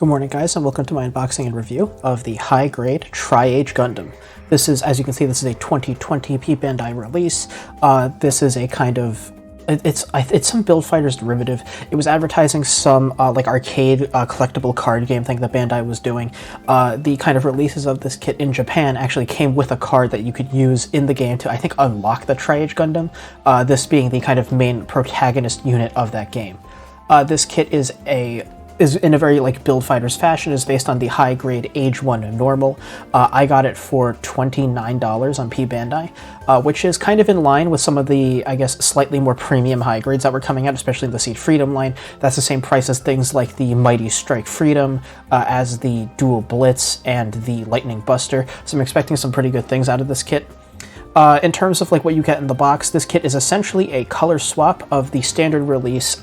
Good morning guys, and welcome to my unboxing and review of the high-grade Try Age Gundam. This is, as you can see, this is a 2020 P Bandai release. This is a kind of, it's some Build Fighters derivative. It was advertising some like arcade collectible card game thing that Bandai was doing. The kind of releases of this kit in Japan actually came with a card that you could use in the game to, I think, unlock the Try Age Gundam, this being the kind of main protagonist unit of that game. This kit is in a very like Build Fighters fashion, is based on the high-grade Age-1 Normal. I got it for $29 on P Bandai, which is kind of in line with some of the, I guess, slightly more premium high grades that were coming out, especially in the Seed Freedom line. That's the same price as things like the Mighty Strike Freedom, as the Dual Blitz, and the Lightning Buster. So I'm expecting some pretty good things out of this kit. In terms of like what you get in the box, this kit is essentially a color swap of the standard release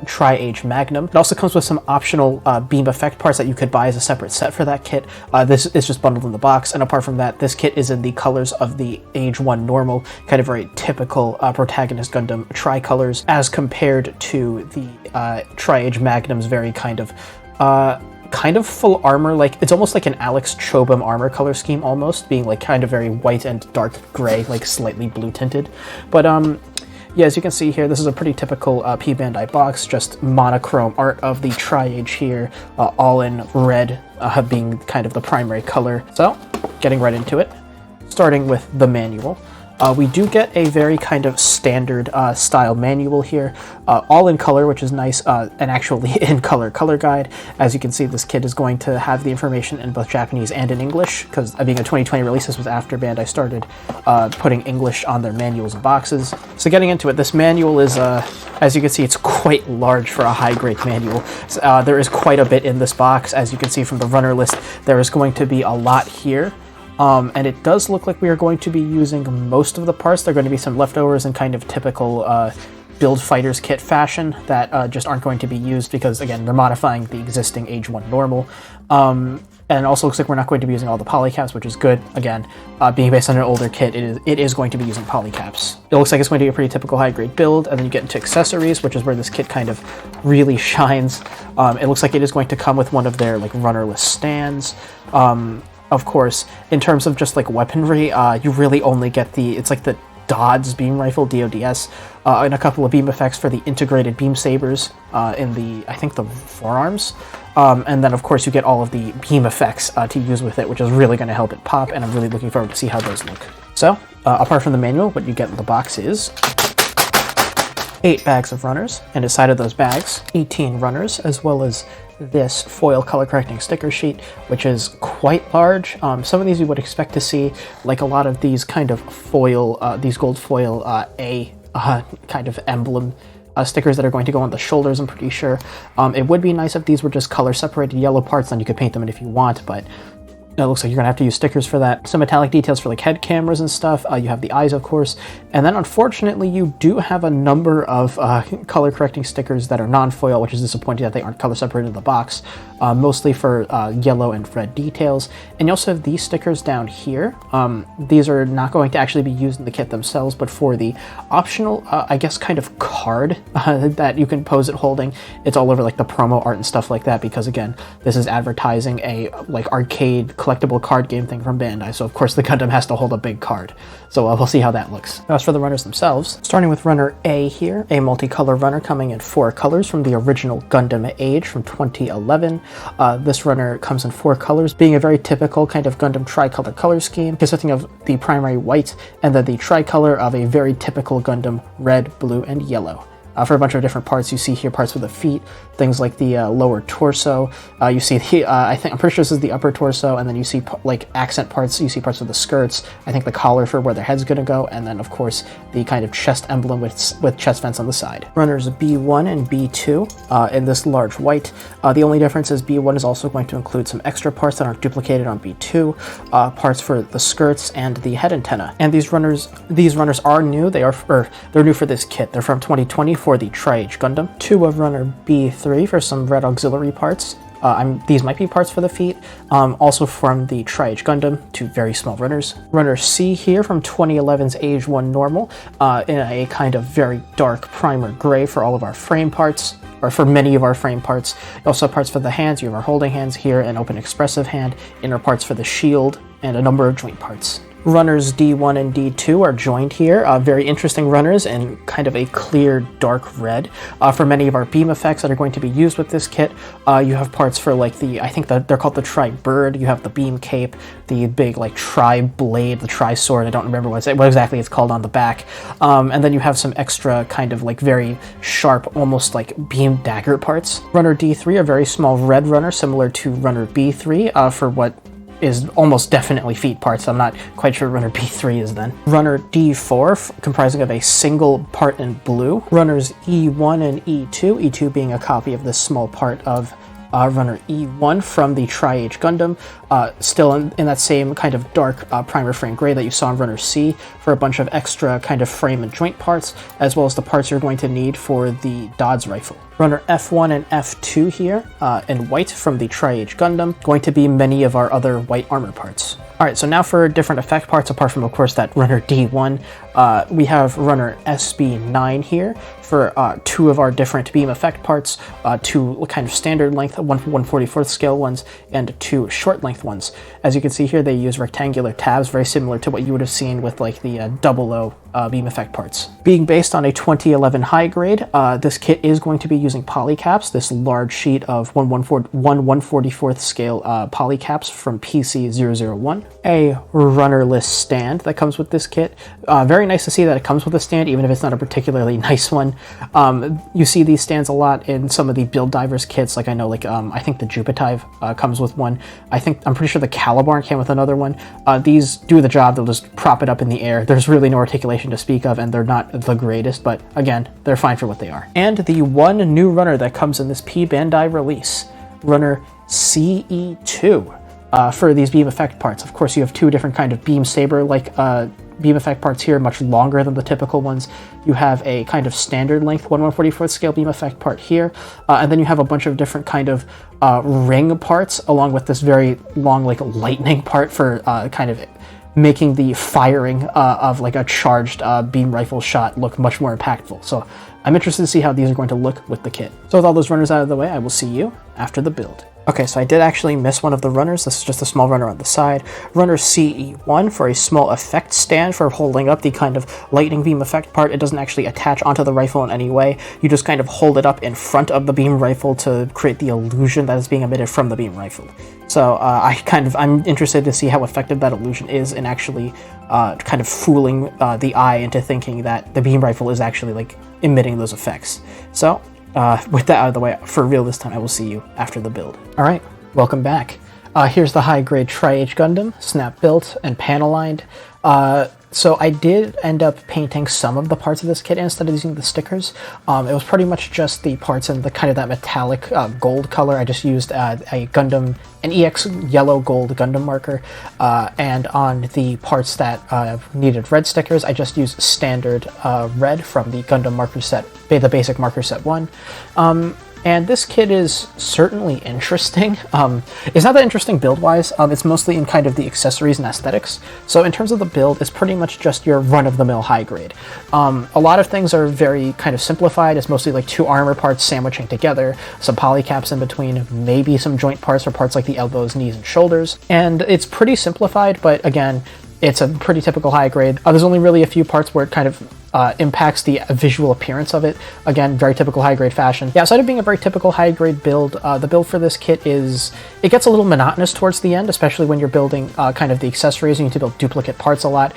Try Age Magnum. It also comes with some optional beam effect parts that you could buy as a separate set for that kit. This is just bundled in the box, and apart from that, this kit is in the colors of the Age-1 Normal, kind of very typical protagonist Gundam tricolors, as compared to the Try Age Magnum's very kind of full armor, like it's almost like an Alex Chobham armor color scheme, almost being like kind of very white and dark gray, like slightly blue tinted. But yeah, as you can see here, this is a pretty typical P Bandai box, just monochrome art of the Try Age here, all in red, being kind of the primary color. So getting right into it, starting with the manual. We do get a very kind of standard style manual here, all in color, which is nice, and actually in color guide. As you can see, this kit is going to have the information in both Japanese and in English, because being a 2020 release, this was after Bandai started putting English on their manuals and boxes. So getting into it, this manual is, as you can see, it's quite large for a high-grade manual. There is quite a bit in this box. As you can see from the runner list, there is going to be a lot here. And it does look like we are going to be using most of the parts. There are going to be some leftovers in kind of typical Build Fighters kit fashion that just aren't going to be used because, again, they're modifying the existing Age-1 Normal. And it also looks like we're not going to be using all the polycaps, which is good. Again, being based on an older kit, it is going to be using polycaps. It looks like it's going to be a pretty typical high-grade build, and then you get into accessories, which is where this kit kind of really shines. It looks like it is going to come with one of their like runnerless stands. Of course, in terms of just like weaponry, you really only get it's like the DAWG beam rifle, DODS, and a couple of beam effects for the integrated beam sabers in the, I think, the forearms. And then, of course, you get all of the beam effects to use with it, which is really going to help it pop, and I'm really looking forward to see how those look. So, apart from the manual, what you get in the box is 8 bags of runners, and inside of those bags, 18 runners, as well as this foil color correcting sticker sheet, which is quite large. Some of these you would expect to see, like a lot of these kind of foil, these gold foil kind of emblem stickers that are going to go on the shoulders, I'm pretty sure. It would be nice if these were just color separated yellow parts, then you could paint them in if you want, but it looks like you're gonna have to use stickers for that. Some metallic details for like head cameras and stuff. You have the eyes, of course. And then unfortunately, you do have a number of color correcting stickers that are non-foil, which is disappointing that they aren't color separated in the box, mostly for yellow and red details. And you also have these stickers down here. These are not going to actually be used in the kit themselves, but for the optional, I guess, kind of card that you can pose it holding. It's all over like the promo art and stuff like that, because again, this is advertising a like arcade collectible card game thing from Bandai, so of course the Gundam has to hold a big card. So we'll see how that looks. Now, as for the runners themselves, starting with runner A here, a multicolor runner coming in 4 colors from the original Gundam Age from 2011. This runner comes in 4 colors, being a very typical kind of Gundam tricolor color scheme, consisting of the primary white and then the tricolor of a very typical Gundam red, blue, and yellow. For a bunch of different parts, you see here parts for the feet, things like the lower torso. You see the, I'm pretty sure this is the upper torso, and then you see like accent parts. You see parts of the skirts. I think the collar for where their head's gonna go, and then of course the kind of chest emblem with chest vents on the side. Runners B1 and B2 in this large white. The only difference is B1 is also going to include some extra parts that aren't duplicated on B2, parts for the skirts and the head antenna. And these runners are new. They're new for this kit. They're from 2020. For the Try Age Gundam, 2 of runner B3 for some red auxiliary parts, These might be parts for the feet. Also from the Try Age Gundam, 2 very small runners. Runner C here from 2011's Age-1 Normal, in a kind of very dark primer gray for all of our frame parts, or for many of our frame parts. You also have parts for the hands. You have our holding hands here, an open expressive hand, inner parts for the shield, and a number of joint parts. Runners D1 and D2 are joined here, very interesting runners in kind of a clear dark red. For many of our beam effects that are going to be used with this kit, you have parts for like I think that they're called the Try Bird, you have the beam cape, the big like Try Blade, the Try Sword, I don't remember what exactly it's called on the back, and then you have some extra kind of like very sharp, almost like beam dagger parts. Runner D3, a very small red runner similar to Runner B3 for what is almost definitely feet parts. I'm not quite sure Runner B3 is then. Runner D4, comprising of a single part in blue. Runners E1 and E2, E2 being a copy of this small part of Runner E1 from the Try Age Gundam, still in that same kind of dark primer frame gray that you saw in Runner C, for a bunch of extra kind of frame and joint parts, as well as the parts you're going to need for the DAWG rifle. Runner F1 and F2 here, in white from the Try Age Gundam, going to be many of our other white armor parts. Alright, so now for different effect parts, apart from, of course, that Runner D1, we have Runner SB9 here for 2 of our different beam effect parts, 2 kind of standard length, 1/144th scale ones, and 2 short length ones. As you can see here, they use rectangular tabs, very similar to what you would have seen with like the 00 beam effect parts. Being based on a 2011 high grade, this kit is going to be using polycaps, this large sheet of 1/144th scale polycaps from PC001. A runnerless stand that comes with this kit. Very nice to see that it comes with a stand, even if it's not a particularly nice one. You see these stands a lot in some of the Build Divers kits, like I know, like I think the Jupitive comes with one. I'm pretty sure the Calibarn came with another one. These do the job. They'll just prop it up in the air. There's really no articulation to speak of, and they're not the greatest, but again, they're fine for what they are. And the one new runner that comes in this P Bandai release, Runner CE2. For these beam effect parts. Of course, you have 2 different kind of beam saber like beam effect parts here, much longer than the typical ones. You have a kind of standard length 1/144th scale beam effect part here, and then you have a bunch of different kind of ring parts, along with this very long like lightning part for kind of making the firing of like a charged beam rifle shot look much more impactful. So I'm interested to see how these are going to look with the kit. So with all those runners out of the way, I will see you after the build. Okay, so I did actually miss one of the runners. This is just a small runner on the side. Runner CE1 for a small effect stand for holding up the kind of lightning beam effect part. It doesn't actually attach onto the rifle in any way. You just kind of hold it up in front of the beam rifle to create the illusion that is being emitted from the beam rifle. So I'm interested to see how effective that illusion is in actually kind of fooling the eye into thinking that the beam rifle is actually like emitting those effects. So with that out of the way, for real this time, I will see you after the build. Alright, welcome back. Here's the high-grade Try Age Gundam, snap-built and panel-lined. So I did end up painting some of the parts of this kit instead of using the stickers. It was pretty much just the parts in the kind of that metallic gold color. I just used an EX yellow gold Gundam marker, and on the parts that needed red stickers, I just used standard red from the Gundam marker set, the basic marker set 1. And this kit is certainly interesting. It's not that interesting build-wise. It's mostly in kind of the accessories and aesthetics. So in terms of the build, it's pretty much just your run-of-the-mill high grade. A lot of things are very kind of simplified. It's mostly like 2 armor parts sandwiching together, some polycaps in between, maybe some joint parts for parts like the elbows, knees, and shoulders. And it's pretty simplified, but again, it's a pretty typical high grade. There's only really a few parts where it kind of impacts the visual appearance of it. Again, very typical high-grade fashion. Yeah, outside of being a very typical high-grade build, the build for this kit it gets a little monotonous towards the end, especially when you're building kind of the accessories. You need to build duplicate parts a lot.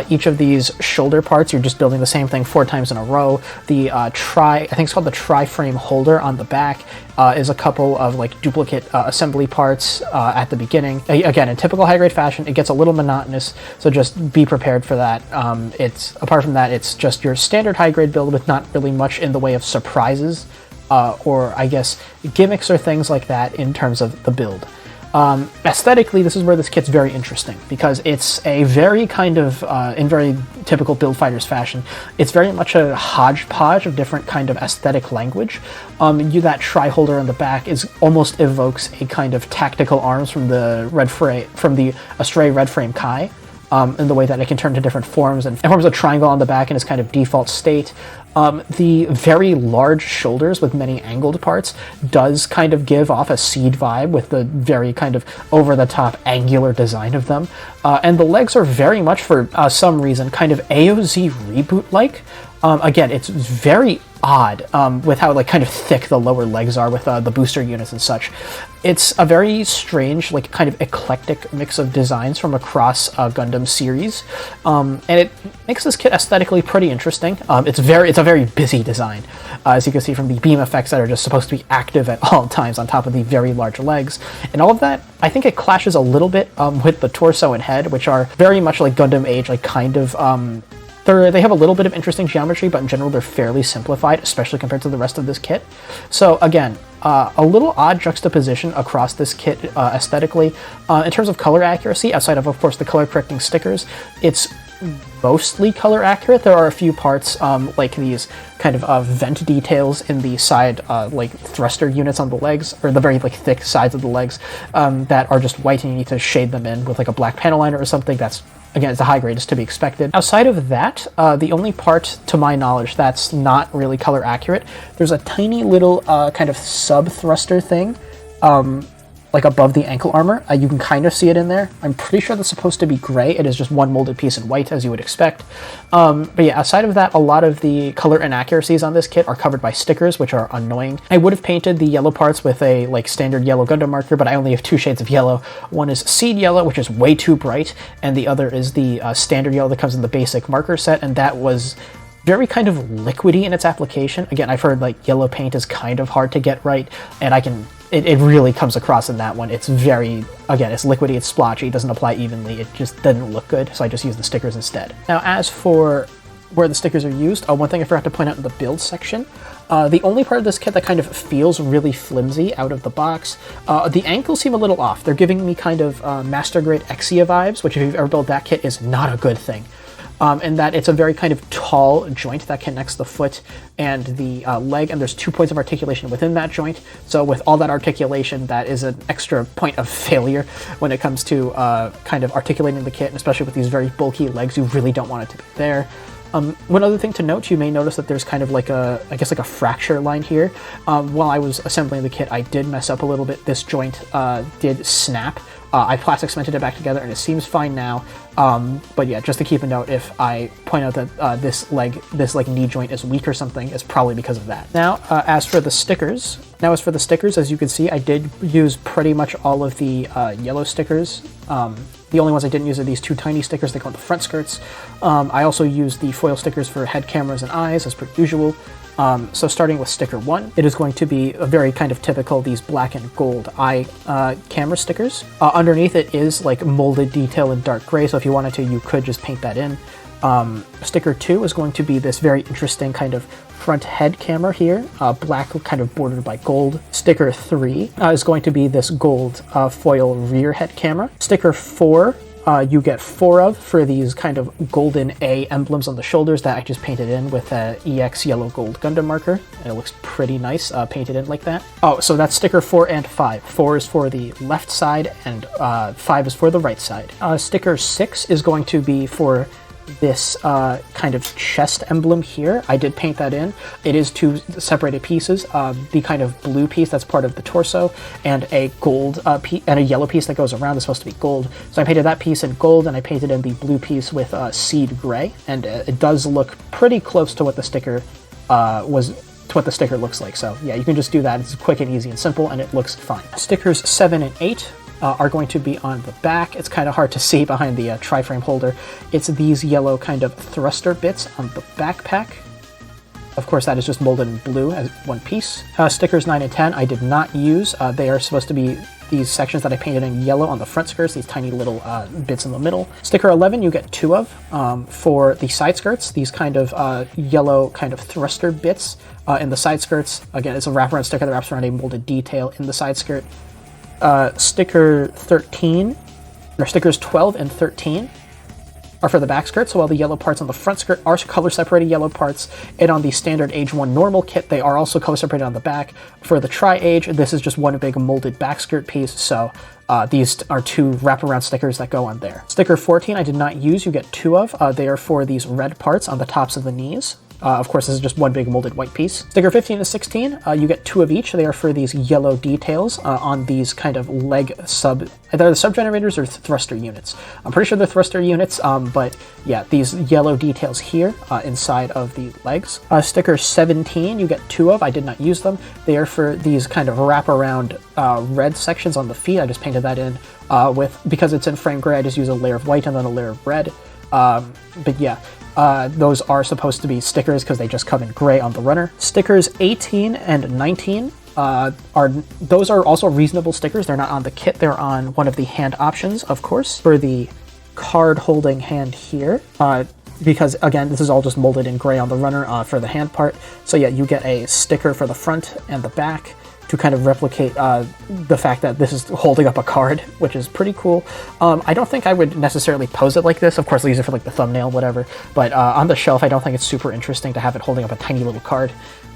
Each of these shoulder parts, you're just building the same thing 4 times in a row. The I think it's called the tri-frame holder on the back, is a couple of like duplicate assembly parts at the beginning. Again, in typical high-grade fashion, it gets a little monotonous, so just be prepared for that. Apart from that, it's just your standard high-grade build with not really much in the way of surprises or I guess gimmicks or things like that in terms of the build. Aesthetically, this is where this kit's very interesting, because it's a very kind of, in very typical Build Fighters fashion, it's very much a hodgepodge of different kind of aesthetic language. That tri-holder on the back almost evokes a kind of tactical arms from the Astray Red Frame Kai, in the way that it can turn to different forms, and it forms a triangle on the back in its kind of default state. The very large shoulders with many angled parts does kind of give off a Seed vibe with the very kind of over-the-top angular design of them. And the legs are very much, for some reason, kind of AOZ reboot-like. Again, it's very odd with how like kind of thick the lower legs are with the booster units and such. It's a very strange, like kind of eclectic mix of designs from across Gundam series, and it makes this kit aesthetically pretty interesting. It's a very busy design, as you can see from the beam effects that are just supposed to be active at all times on top of the very large legs, and all of that. I think it clashes a little bit with the torso and head, which are very much like Gundam Age, like kind of. They have a little bit of interesting geometry, but in general they're fairly simplified, especially compared to the rest of this kit. So again, a little odd juxtaposition across this kit aesthetically. In terms of color accuracy, outside of course the color correcting stickers, it's mostly color accurate. There are a few parts like these kind of vent details in the side like thruster units on the legs, or the very like thick sides of the legs, that are just white, and you need to shade them in with like a black panel liner or something. That's, again, it's a high grade, is to be expected. Outside of that, the only part, to my knowledge, that's not really color accurate, there's a tiny little kind of sub-thruster thing, like above the ankle armor. You can kind of see it in there. I'm pretty sure that's supposed to be gray. It is just one molded piece in white, as you would expect. But yeah, outside of that, a lot of the color inaccuracies on this kit are covered by stickers, which are annoying. I would have painted the yellow parts with a like standard yellow Gundam marker, but I only have two shades of yellow. One is Seed Yellow, which is way too bright, and the other is the standard yellow that comes in the basic marker set, and that was very kind of liquidy in its application. Again, I've heard like yellow paint is kind of hard to get right, and it really comes across in that one. It's very, again, it's liquidy, it's splotchy, it doesn't apply evenly, it just doesn't look good, so I just use the stickers instead. Now, as for where the stickers are used, one thing I forgot to point out in the build section, the only part of this kit that kind of feels really flimsy out of the box, the ankles seem a little off. They're giving me kind of Master Grade Exia vibes, which if you've ever built that kit is not a good thing. And that it's a very kind of tall joint that connects the foot and the leg, and there's 2 points of articulation within that joint. So with all that articulation, that is an extra point of failure when it comes to kind of articulating the kit, and especially with these very bulky legs, you really don't want it to be there. One other thing to note, you may notice that there's kind of like a, I guess like a fracture line here. While I was assembling the kit, I did mess up a little bit. This joint did snap. I plastic cemented it back together, and it seems fine now. But yeah, just to keep a note, if I point out that this knee joint is weak or something, it's probably because of that. Now, as for the stickers, as you can see, I did use pretty much all of the yellow stickers. The only ones I didn't use are these 2 tiny stickers. They go on the front skirts. I also used the foil stickers for head, cameras, and eyes, as per usual. So starting with sticker 1, it is going to be a very kind of typical, these black and gold eye camera stickers. Underneath it is like molded detail in dark gray, so if you wanted to, you could just paint that in. Sticker 2 is going to be this very interesting kind of front head camera here, black kind of bordered by gold. Sticker 3 is going to be this gold foil rear head camera. Sticker 4 you get 4 of for these kind of golden A emblems on the shoulders that I just painted in with a EX yellow gold Gundam marker, and it looks pretty nice painted in like that. Oh, so that's sticker 4 and 5. 4 is for the left side, and 5 is for the right side. Sticker 6 is going to be for this kind of chest emblem here. I did paint that in. It is 2 separated pieces, the kind of blue piece that's part of the torso, and a gold and a yellow piece that goes around is supposed to be gold. So I painted that piece in gold, and I painted in the blue piece with seed gray, and it does look pretty close to what the sticker looks like. So yeah, you can just do that. It's quick and easy and simple, and it looks fine. Stickers 7 and 8 are going to be on the back. It's kind of hard to see behind the tri-frame holder. It's these yellow kind of thruster bits on the backpack. Of course, that is just molded in blue as one piece. Stickers 9 and 10 I did not use. They are supposed to be these sections that I painted in yellow on the front skirts, these tiny little bits in the middle. Sticker 11 you get 2 of. For the side skirts, these kind of yellow kind of thruster bits in the side skirts. Again, it's a wraparound sticker that wraps around a molded detail in the side skirt. Sticker 13, or stickers 12 and 13 are for the back skirt, so while the yellow parts on the front skirt are color-separated yellow parts, and on the standard Age-1 Normal kit, they are also color-separated on the back. For the Try Age, this is just one big molded back skirt piece, so these are two wraparound stickers that go on there. Sticker 14 I did not use, you get two of. They are for these red parts on the tops of the knees. Of course, this is just one big molded white piece. Sticker 15 and 16, you get two of each. They are for these yellow details on these kind of leg either the sub generators or thruster units. I'm pretty sure they're thruster units, but yeah, these yellow details here inside of the legs. Sticker 17, you get two of. I did not use them. They are for these kind of wraparound red sections on the feet. I just painted that in because it's in frame gray, I just use a layer of white and then a layer of red. But yeah. Those are supposed to be stickers because they just come in gray on the runner. Stickers 18 and 19 those are also reasonable stickers. They're not on the kit, they're on one of the hand options, of course, for the card holding hand here. Because again, this is all just molded in gray on the runner for the hand part. So yeah, you get a sticker for the front and the back to kind of replicate the fact that this is holding up a card, which is pretty cool. I don't think I would necessarily pose it like this. Of course, I'll use it for like the thumbnail, whatever. But on the shelf, I don't think it's super interesting to have it holding up a tiny little card.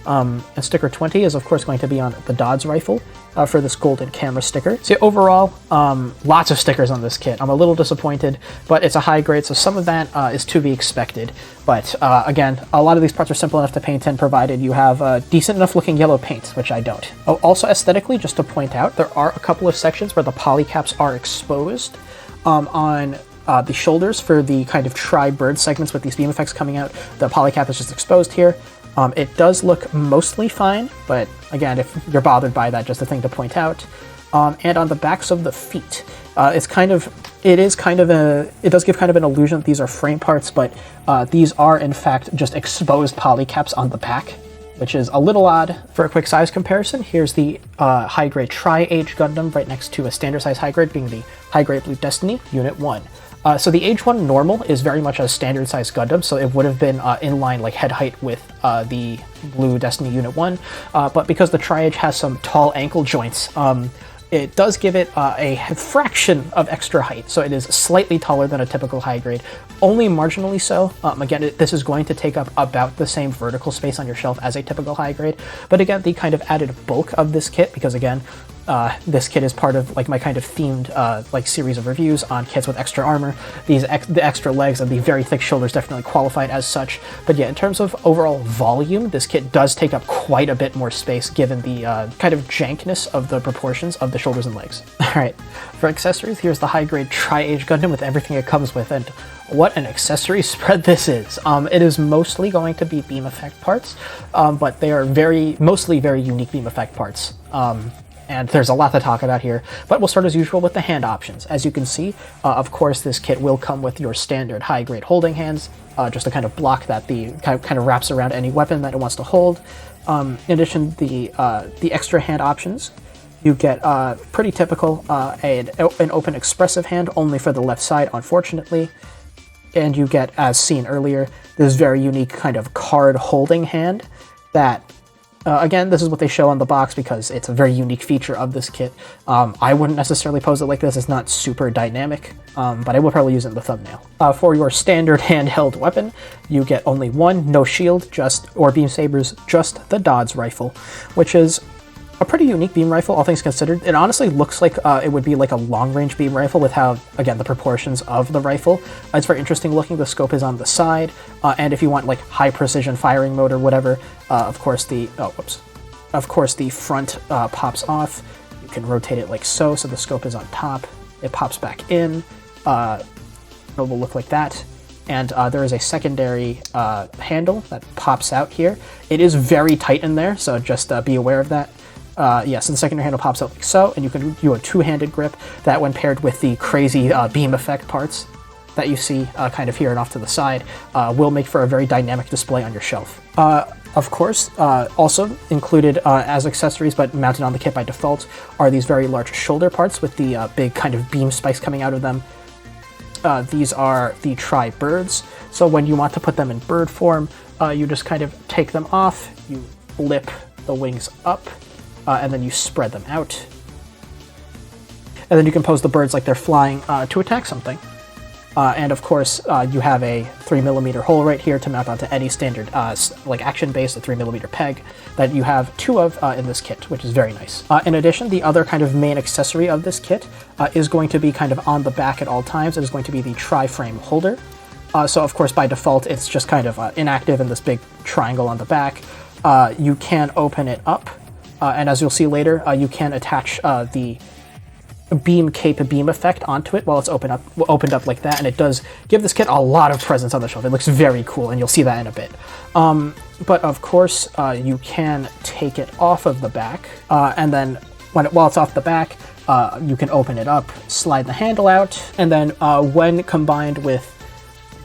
And sticker 20 is of course going to be on the DAWG rifle for this golden camera sticker. So overall, lots of stickers on this kit. I'm a little disappointed, but it's a high grade, so some of that is to be expected. But again, a lot of these parts are simple enough to paint in, provided you have decent enough looking yellow paint, which I don't. Oh, also aesthetically, just to point out, there are a couple of sections where the polycaps are exposed on the shoulders for the kind of tri-bird segments with these beam effects coming out. The polycap is just exposed here. It does look mostly fine, but again, if you're bothered by that, just a thing to point out. And on the backs of the feet, it does give kind of an illusion that these are frame parts, but these are in fact just exposed polycaps on the back, which is a little odd. For a quick size comparison, here's the high grade Try Age Gundam right next to a standard size high grade, being the high grade Blue Destiny Unit 1. So the Age-1 Normal is very much a standard size Gundam, so it would have been in line, like head height, with the Blue Destiny Unit 1, but because the Try Age has some tall ankle joints, it does give it a fraction of extra height, so it is slightly taller than a typical high grade, only marginally so. Again, this is going to take up about the same vertical space on your shelf as a typical high grade, but again, the kind of added bulk of this kit, because again, this kit is part of like my kind of themed like series of reviews on kits with extra armor. The extra legs and the very thick shoulders definitely qualified as such. But yeah, in terms of overall volume, this kit does take up quite a bit more space given the kind of jankness of the proportions of the shoulders and legs. Alright, for accessories, here's the high grade Try Age Gundam with everything it comes with, and what an accessory spread this is. It is mostly going to be beam effect parts, but they are mostly very unique beam effect parts. And there's a lot to talk about here, but we'll start as usual with the hand options. As you can see, of course, this kit will come with your standard high-grade holding hands, just to kind of block that the kind of wraps around any weapon that it wants to hold. In addition, the extra hand options, you get pretty typical an open expressive hand, only for the left side, unfortunately. And you get, as seen earlier, this very unique kind of card holding hand that again, this is what they show on the box because it's a very unique feature of this kit. I wouldn't necessarily pose it like this, it's not super dynamic, but I will probably use it in the thumbnail. For your standard handheld weapon, you get only one, no shield, or beam sabers, just the DAWG rifle, which is a pretty unique beam rifle, all things considered. It honestly looks like it would be like a long-range beam rifle with how, again, the proportions of the rifle. It's very interesting looking. The scope is on the side, and if you want like high-precision firing mode or whatever, of course the front pops off. You can rotate it like so the scope is on top. It pops back in. It will look like that. And there is a secondary handle that pops out here. It is very tight in there, so just be aware of that. So the secondary handle pops out like so, and you can do a two-handed grip that, when paired with the crazy beam effect parts that you see kind of here and off to the side, will make for a very dynamic display on your shelf. Of course, also included as accessories, but mounted on the kit by default, are these very large shoulder parts with the big kind of beam spikes coming out of them. These are the tri-birds, so when you want to put them in bird form, you just kind of take them off, you flip the wings up, and then you spread them out. and then you can pose the birds like they're flying to attack something. And of course, you have a 3mm hole right here to mount onto any standard like action-based, a 3mm peg that you have 2 of in this kit, which is very nice. In addition, the other kind of main accessory of this kit is going to be kind of on the back at all times. It is going to be the tri-frame holder. So of course, by default, it's just kind of inactive in this big triangle on the back. You can open it up, and as you'll see later, you can attach the beam cape beam effect onto it while it's opened up like that, and it does give this kit a lot of presence on the shelf. It looks very cool, and you'll see that in a bit. But of course, you can take it off of the back, and then while it's off the back, you can open it up, slide the handle out, and then when combined with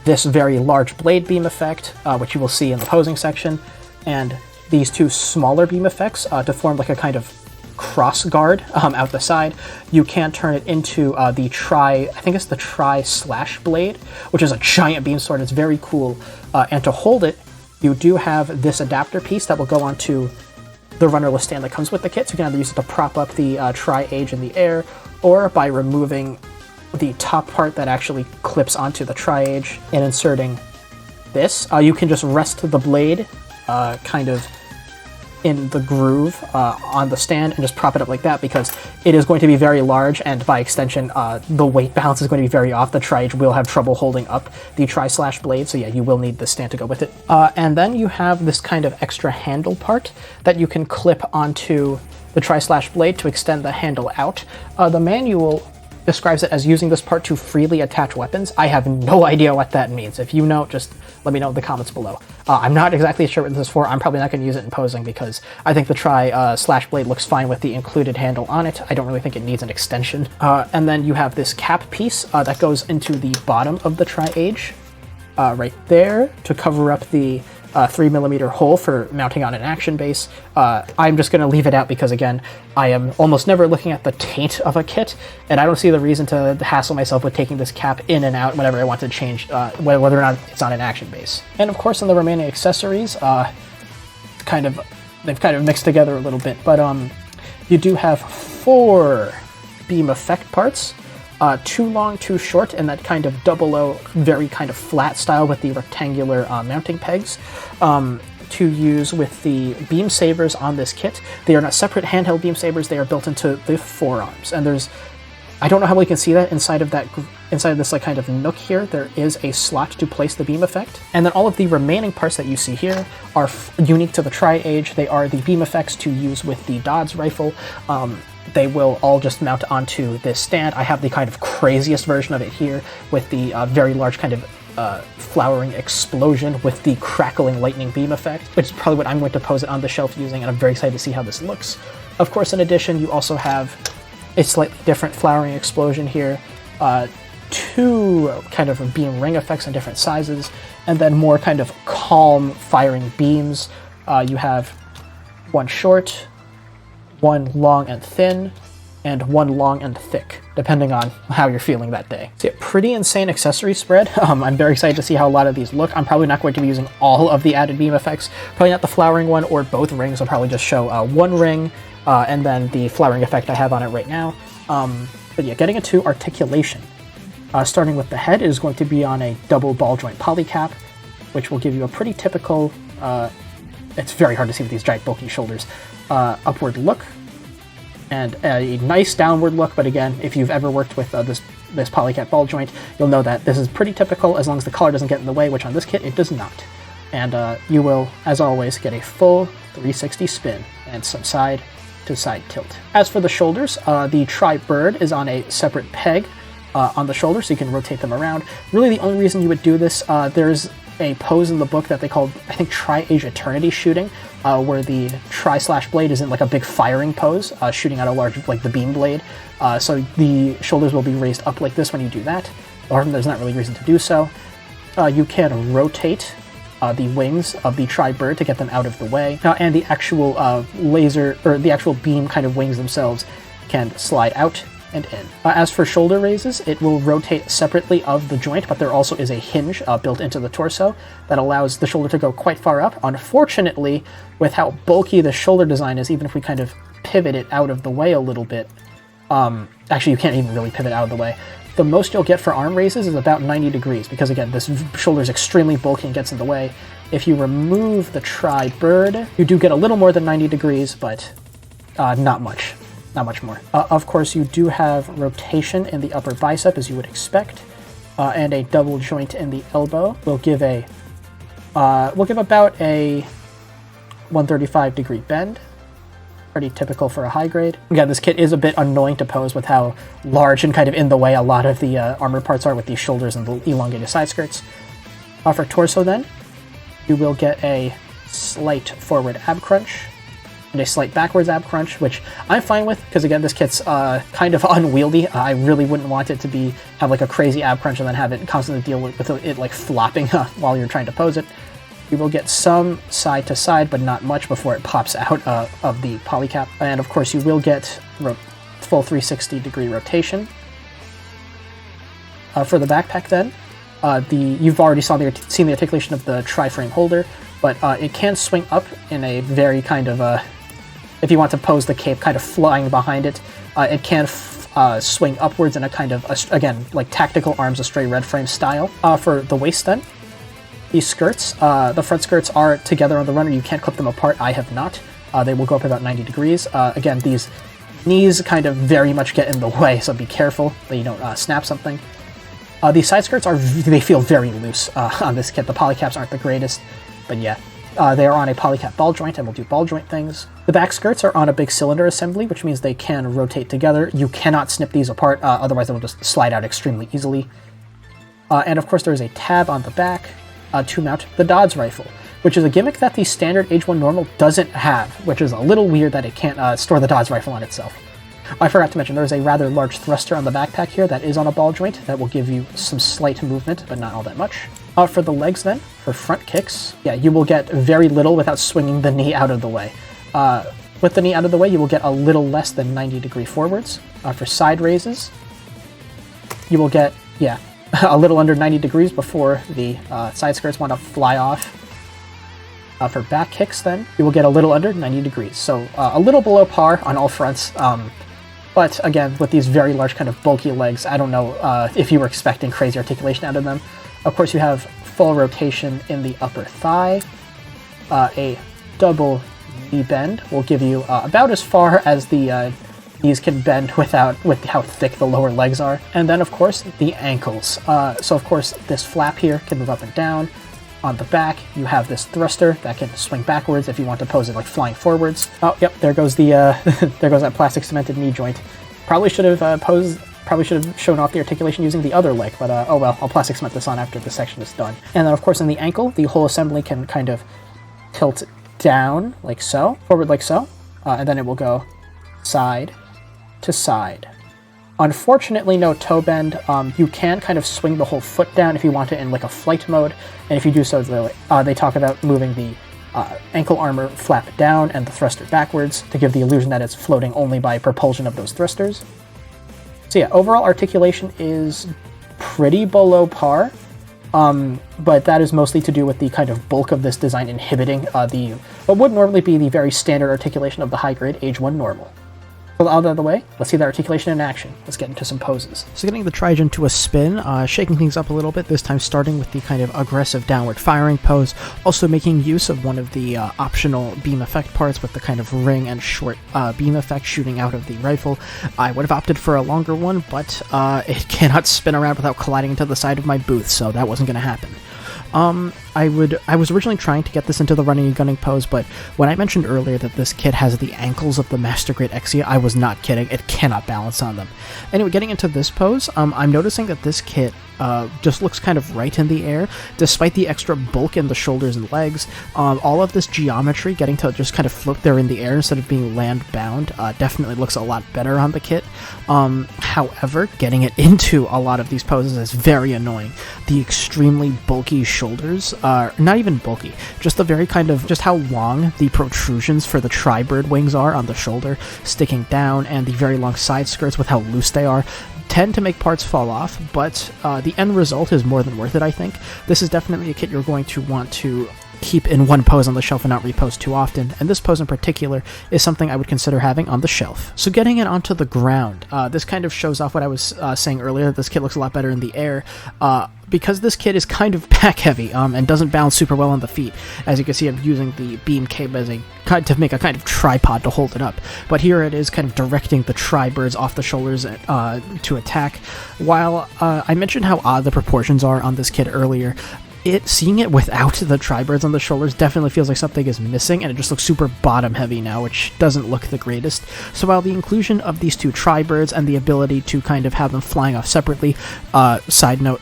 this very large blade beam effect, which you will see in the posing section, and these 2 smaller beam effects to form like a kind of cross guard out the side, you can turn it into I think it's the tri-slash blade, which is a giant beam sword. It's very cool. And to hold it, you do have this adapter piece that will go onto the runnerless stand that comes with the kit. So you can either use it to prop up the Try Age in the air, or by removing the top part that actually clips onto the Try Age and inserting this, you can just rest the blade kind of in the groove on the stand and just prop it up like that, because it is going to be very large, and by extension the weight balance is going to be very off. The Try Age will have trouble holding up the tri-slash blade, so yeah, you will need the stand to go with it. And then you have this kind of extra handle part that you can clip onto the tri-slash blade to extend the handle out. The manual describes it as using this part to freely attach weapons. I have no idea what that means. If you know, just let me know in the comments below. I'm not exactly sure what this is for. I'm probably not going to use it in posing, because I think the tri-slash blade looks fine with the included handle on it. I don't really think it needs an extension. And then you have this cap piece that goes into the bottom of the Try Age, right there, to cover up the 3mm hole for mounting on an action base. I'm just going to leave it out because, again, I am almost never looking at the taint of a kit, and I don't see the reason to hassle myself with taking this cap in and out whenever I want to change whether or not it's on an action base. And of course, in the remaining accessories, they've kind of mixed together a little bit, but you do have 4 beam effect parts. 2 long, 2 short, and that kind of double O, very kind of flat style with the rectangular mounting pegs to use with the beam sabers on this kit. They are not separate handheld beam sabers, they are built into the forearms, and I don't know how well you can see that inside of this like kind of nook here, there is a slot to place the beam effect. And then all of the remaining parts that you see here are unique to the Try Age. They are the beam effects to use with the DAWG rifle. They will all just mount onto this stand. I have the kind of craziest version of it here with the very large kind of flowering explosion with the crackling lightning beam effect, which is probably what I'm going to pose it on the shelf using, and I'm very excited to see how this looks. Of course, in addition, you also have a slightly different flowering explosion here, 2 kind of beam ring effects in different sizes, and then more kind of calm firing beams. You have 1 short, 1 long and thin, and 1 long and thick, depending on how you're feeling that day. So yeah, pretty insane accessory spread. I'm very excited to see how a lot of these look. I'm probably not going to be using all of the added beam effects, probably not the flowering one or both rings. I'll probably just show 1 ring, and then the flowering effect I have on it right now. But yeah, getting into articulation. Starting with the head, it is going to be on a double ball joint polycap, which will give you a pretty typical, it's very hard to see with these giant bulky shoulders, upward look, and a nice downward look. But again, if you've ever worked with this polycap ball joint, you'll know that this is pretty typical as long as the collar doesn't get in the way, which on this kit it does not. And you will, as always, get a full 360 spin and some side to side tilt. As for the shoulders, the Try Bird is on a separate peg on the shoulder, so you can rotate them around. Really, the only reason you would do this, there's a pose in the book that they called, I think, Try Age Eternity shooting, where the tri-slash blade is in like a big firing pose, shooting out a large, like the beam blade. So the shoulders will be raised up like this when you do that, or there's not really reason to do so. You can rotate the wings of the Try Bird to get them out of the way, and the actual laser, or the actual beam kind of wings themselves can slide out and in. As for shoulder raises, it will rotate separately of the joint, but there also is a hinge built into the torso that allows the shoulder to go quite far up. Unfortunately, with how bulky the shoulder design is, even if we kind of pivot it out of the way a little bit, Actually, you can't even really pivot out of the way. The most you'll get for arm raises is about 90 degrees, because again, this shoulder is extremely bulky and gets in the way. If you remove the Try Bird, you do get a little more than 90 degrees, but not much. Not much more. Of course, you do have rotation in the upper bicep, as you would expect, and a double joint in the elbow. We'll give about a 135 degree bend. Pretty typical for a high grade. Again, this kit is a bit annoying to pose with how large and kind of in the way a lot of the armor parts are with these shoulders and the elongated side skirts. For torso then, you will get a slight forward ab crunch and a slight backwards ab crunch, which I'm fine with, because again, this kit's kind of unwieldy. I really wouldn't want it to have like a crazy ab crunch and then have it constantly deal with it like flopping while you're trying to pose it. You will get some side to side, but not much before it pops out of the polycap. And of course, you will get full 360 degree rotation. For the backpack then, you've already seen the articulation of the tri-frame holder, but it can swing up in a very kind of, if you want to pose the cape kind of flying behind it, it can swing upwards in a kind of, again, like tactical arms astray red frame style. For the waist then, these skirts, the front skirts are together on the runner. You can't clip them apart. I have not. They will go up about 90 degrees. Again, these knees kind of very much get in the way, so be careful that you don't snap something. These side skirts they feel very loose on this kit. The polycaps aren't the greatest, but yeah. They are on a polycap ball joint and will do ball joint things. The back skirts are on a big cylinder assembly, which means they can rotate together. You cannot snip these apart, otherwise they will just slide out extremely easily. And of course there is a tab on the back to mount the DAWG rifle, which is a gimmick that the standard Age-1 Normal doesn't have, which is a little weird that it can't store the DAWG rifle on itself. I forgot to mention, there's a rather large thruster on the backpack here that is on a ball joint that will give you some slight movement, but not all that much. For the legs then, for front kicks, yeah, you will get very little without swinging the knee out of the way. With the knee out of the way, you will get a little less than 90 degree forwards. For side raises, you will get, yeah, a little under 90 degrees before the side skirts want to fly off. For back kicks then, you will get a little under 90 degrees. So a little below par on all fronts. But again, with these very large kind of bulky legs, I don't know if you were expecting crazy articulation out of them. Of course, you have full rotation in the upper thigh. A double knee bend will give you about as far as the knees can bend with how thick the lower legs are. And then, of course, the ankles. So, of course, this flap here can move up and down. On the back, you have this thruster that can swing backwards if you want to pose it like flying forwards. Oh, yep, there goes the there goes that plastic cemented knee joint. Probably should have shown off the articulation using the other leg, but oh well, I'll plastic cement this on after this section is done. And then, of course, in the ankle, the whole assembly can kind of tilt down like so, forward like so, and then it will go side to side. Unfortunately, no toe bend. You can kind of swing the whole foot down if you want it in like a flight mode, and if you do so, they talk about moving the ankle armor flap down and the thruster backwards to give the illusion that it's floating only by propulsion of those thrusters. So yeah, overall articulation is pretty below par, but that is mostly to do with the kind of bulk of this design inhibiting what would normally be the very standard articulation of the high-grade Age-1 Normal. So out of the way, let's see that articulation in action. Let's get into some poses. So getting the Try Age into a spin, shaking things up a little bit, this time starting with the kind of aggressive downward firing pose, also making use of one of the optional beam effect parts with the kind of ring and short beam effect shooting out of the rifle. I would have opted for a longer one, but it cannot spin around without colliding into the side of my booth, so that wasn't going to happen. I was originally trying to get this into the running and gunning pose, but when I mentioned earlier that this kit has the ankles of the Master Grade Exia, I was not kidding. It cannot balance on them. Anyway, getting into this pose, I'm noticing that this kit just looks kind of right in the air, despite the extra bulk in the shoulders and legs. All of this geometry getting to just kind of float there in the air instead of being land-bound definitely looks a lot better on the kit. However, getting it into a lot of these poses is very annoying. The extremely bulky shoulders are not even bulky, just the very kind of, just how long the protrusions for the tri-bird wings are on the shoulder, sticking down, and the very long side skirts with how loose they are, tend to make parts fall off, but the end result is more than worth it, I think. This is definitely a kit you're going to want to keep in one pose on the shelf and not repose too often, and this pose in particular is something I would consider having on the shelf. So getting it onto the ground, this kind of shows off what I was saying earlier, that this kit looks a lot better in the air. Because this kit is kind of back heavy and doesn't balance super well on the feet. As you can see, I'm using the beam cape as to make a kind of tripod to hold it up. But here it is kind of directing the tri-birds off the shoulders to attack. While I mentioned how odd the proportions are on this kit earlier, seeing it without the tri-birds on the shoulders definitely feels like something is missing, and it just looks super bottom heavy now, which doesn't look the greatest. So while the inclusion of these two tri-birds and the ability to kind of have them flying off separately, side note,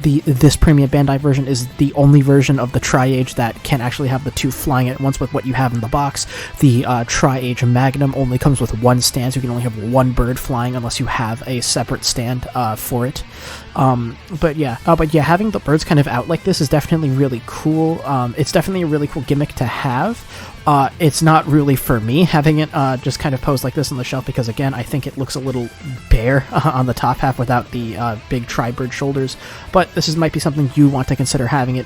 this premium Bandai version is the only version of the Try Age that can actually have the two flying at once with what you have in the box. The Try Age Magnum only comes with one stand, so you can only have one bird flying unless you have a separate stand for it. But yeah, having the birds kind of out like this is definitely really cool. It's definitely a really cool gimmick to have. It's not really for me having it just kind of posed like this on the shelf, because again, I think it looks a little bare on the top half without the big tri-bird shoulders, but this might be something you want to consider having it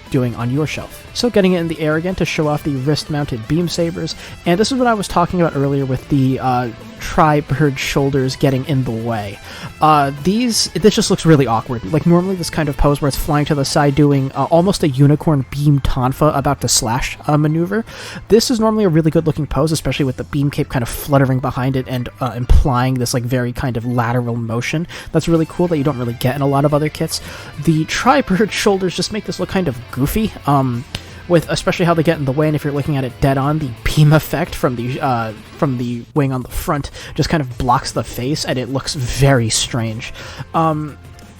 doing on your shelf. So getting it in the air again to show off the wrist-mounted beam sabers, and this is what I was talking about earlier with the tri-bird shoulders getting in the way. This just looks really awkward. Like normally this kind of pose where it's flying to the side doing almost a unicorn beam tonfa about to slash maneuver. This is normally a really good looking pose, especially with the beam cape kind of fluttering behind it and implying this like very kind of lateral motion. That's really cool that you don't really get in a lot of other kits. The tri-bird shoulders just make this look kind of goofy. With especially how they get in the way, and if you're looking at it dead on, the beam effect from the wing on the front just kind of blocks the face, and it looks very strange.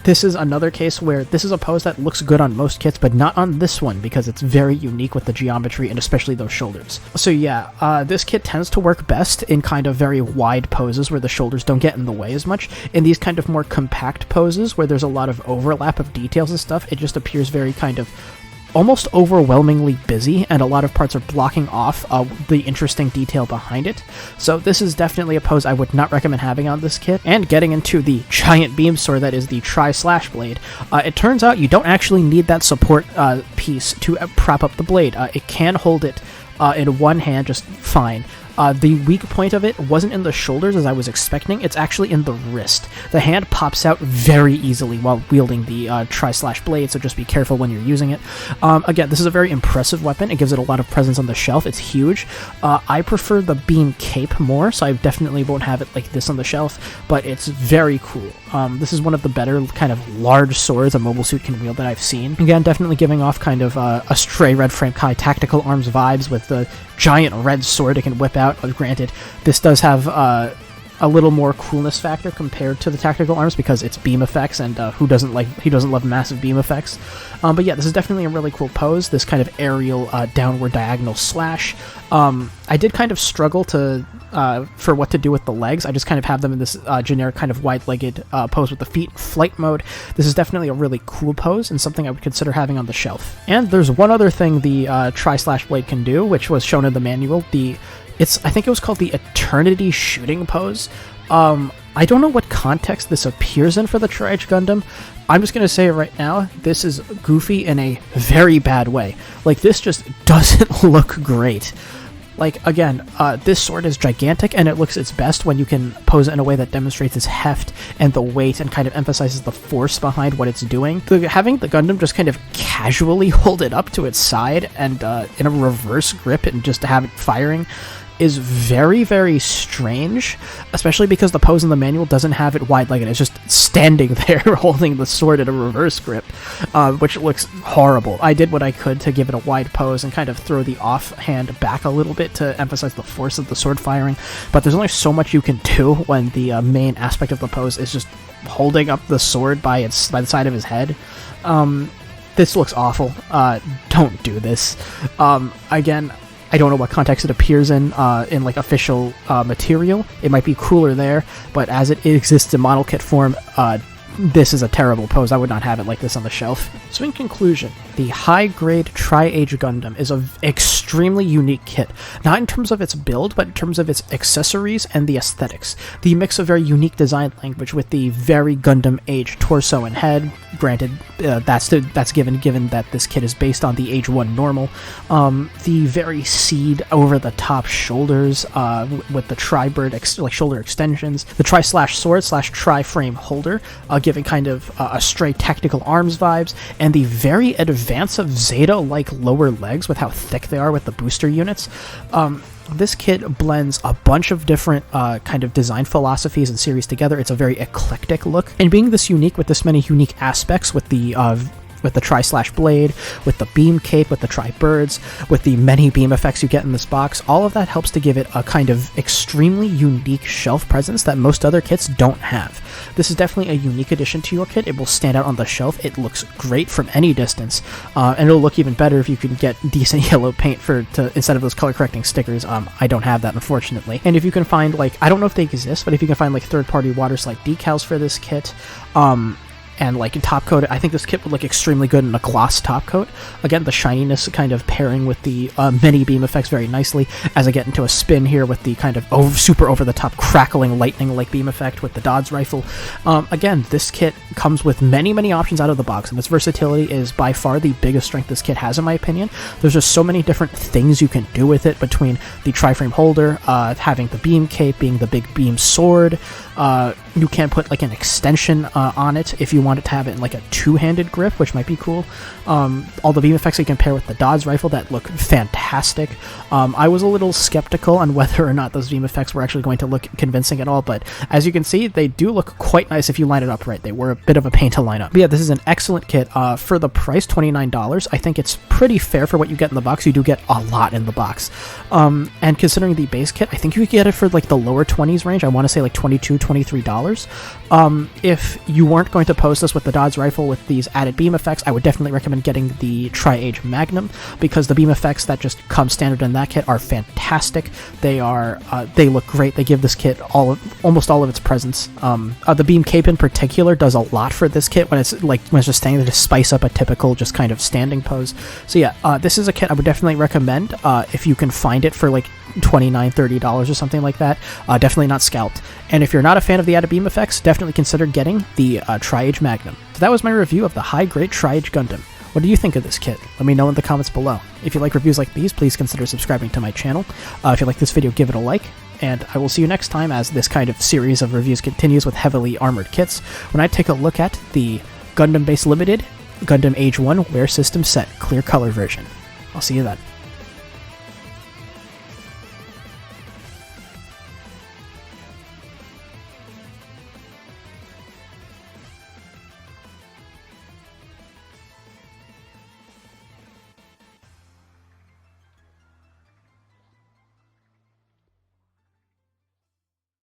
This is another case where this is a pose that looks good on most kits, but not on this one, because it's very unique with the geometry and especially those shoulders. So yeah, this kit tends to work best in kind of very wide poses where the shoulders don't get in the way as much. In these kind of more compact poses where there's a lot of overlap of details and stuff, it just appears very kind of almost overwhelmingly busy, and a lot of parts are blocking off the interesting detail behind it. So this is definitely a pose I would not recommend having on this kit. And getting into the giant beam sword that is the Tri-Slash blade, it turns out you don't actually need that support piece to prop up the blade. It can hold it in one hand just fine. The weak point of it wasn't in the shoulders as I was expecting, it's actually in the wrist. The hand pops out very easily while wielding the Tri-Slash blade, so just be careful when you're using it. Again, this is a very impressive weapon, it gives it a lot of presence on the shelf, it's huge. I prefer the beam cape more, so I definitely won't have it like this on the shelf, but it's very cool. This is one of the better kind of large swords a mobile suit can wield that I've seen. Again, definitely giving off kind of a Stray Red Frame Kai Tactical Arms vibes with the giant red sword it can whip out. Granted, this does have a little more coolness factor compared to the tactical arms because it's beam effects, and who doesn't love massive beam effects? But yeah, this is definitely a really cool pose. This kind of aerial downward diagonal slash. I did kind of struggle for what to do with the legs. I just kind of have them in this generic kind of wide-legged pose with the feet in flight mode. This is definitely a really cool pose and something I would consider having on the shelf. And there's one other thing the Tri-Slash blade can do, which was shown in the manual. I think it was called the Eternity Shooting pose. I don't know what context this appears in for the Try Age Gundam. I'm just going to say it right now, this is goofy in a very bad way. Like, this just doesn't look great. Like, again, this sword is gigantic, and it looks its best when you can pose it in a way that demonstrates its heft and the weight and kind of emphasizes the force behind what it's doing. Having the Gundam just kind of casually hold it up to its side and in a reverse grip and just have it firing is very, very strange, especially because the pose in the manual doesn't have it wide-legged. It's just standing there holding the sword in a reverse grip, which looks horrible. I did what I could to give it a wide pose and kind of throw the offhand back a little bit to emphasize the force of the sword firing, but there's only so much you can do when the main aspect of the pose is just holding up the sword by the side of his head. This looks awful. Don't do this. Again, I don't know what context it appears in like official material. It might be cooler there, but as it exists in model kit form, this is a terrible pose. I would not have it like this on the shelf. So in conclusion, the high-grade Try Age Gundam is an extremely unique kit, not in terms of its build, but in terms of its accessories and the aesthetics. The mix of very unique design language with the very Gundam Age torso and head. Granted, that's given that this kit is based on the Age-1 Normal. The very seed over-the-top shoulders with the tri-bird shoulder extensions, the tri-slash-sword tri-frame holder, giving kind of a stray tactical arms vibes, and the very advanced Zeta-like lower legs with how thick they are with the booster units. This kit blends a bunch of different kind of design philosophies and series together. It's a very eclectic look, and being this unique with this many unique aspects with the tri-slash blade, with the beam cape, with the tri-birds, with the many beam effects you get in this box, all of that helps to give it a kind of extremely unique shelf presence that most other kits don't have. This is definitely a unique addition to your kit. It will stand out on the shelf. It looks great from any distance, and it'll look even better if you can get decent yellow paint instead of those color correcting stickers. I don't have that, unfortunately. And if you can find, I don't know if they exist, but if you can find third-party water slide decals for this kit, and top coat, I think this kit would look extremely good in a gloss top coat. Again, the shininess kind of pairing with the many beam effects very nicely, as I get into a spin here with the kind of super over-the-top crackling lightning-like beam effect with the DAWG rifle. Again, this kit comes with many options out of the box, and its versatility is by far the biggest strength this kit has, in my opinion. There's just so many different things you can do with it, between the tri-frame holder, having the beam cape, being the big beam sword. You can put an extension on it if you want it to have it in a two-handed grip, which might be cool. All the beam effects you can pair with the DAWG rifle that look fantastic. I was a little skeptical on whether or not those beam effects were actually going to look convincing at all, but as you can see, they do look quite nice if you line it up right. They were a bit of a pain to line up. But yeah, this is an excellent kit. For the price, $29, I think it's pretty fair for what you get in the box. You do get a lot in the box. And considering the base kit, I think you could get it for the lower 20s range. I want to say $22, $23. If you weren't going to pose this with the DAWG rifle with these added beam effects, I would definitely recommend getting the Try Age Magnum, because the beam effects that just come standard in that kit are fantastic. They look great. They give this kit almost all of its presence. The beam cape in particular does a lot for this kit when it's just standing there to spice up a typical just kind of standing pose. So yeah, this is a kit I would definitely recommend if you can find it for $29, $30 or something like that. Definitely not scalped. And if you're not a fan of the added beam effects, definitely consider getting the Try Age Magnum. So that was my review of the high-grade Try Age Gundam. What do you think of this kit? Let me know in the comments below. If you like reviews like these, please consider subscribing to my channel. If you like this video, give it a like. And I will see you next time as this kind of series of reviews continues with heavily armored kits, when I take a look at the Gundam Base Limited Gundam Age-1 Wear System Set Clear Color version. I'll see you then.